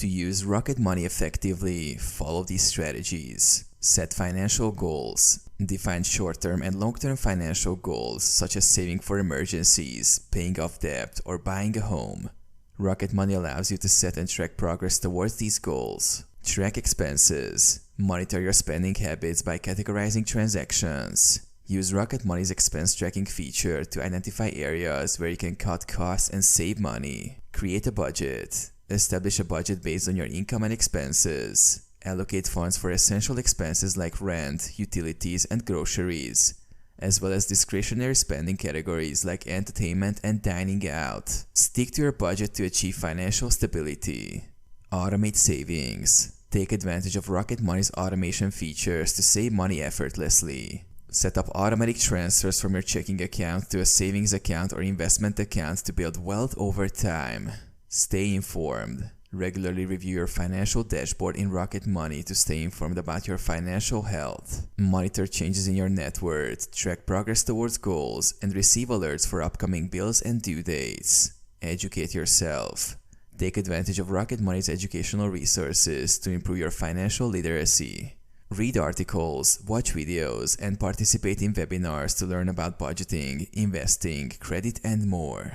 To use Rocket Money effectively, follow these strategies. Set financial goals. Define short-term and long-term financial goals such as saving for emergencies, paying off debt, or buying a home. Rocket Money allows you to set and track progress towards these goals. Track expenses. Monitor your spending habits by categorizing transactions. Use Rocket Money's expense tracking feature to identify areas where you can cut costs and save money. Create a budget. Establish a budget based on your income and expenses. Allocate funds for essential expenses like rent, utilities, and groceries, as well as discretionary spending categories like entertainment and dining out. Stick to your budget to achieve financial stability. Automate savings. Take advantage of Rocket Money's automation features to save money effortlessly. Set up automatic transfers from your checking account to a savings account or investment account to build wealth over time. Stay informed. Regularly review your financial dashboard in Rocket Money to stay informed about your financial health. Monitor changes in your net worth, track progress towards goals, and receive alerts for upcoming bills and due dates. Educate yourself. Take advantage of Rocket Money's educational resources to improve your financial literacy. Read articles, watch videos, and participate in webinars to learn about budgeting, investing, credit, and more.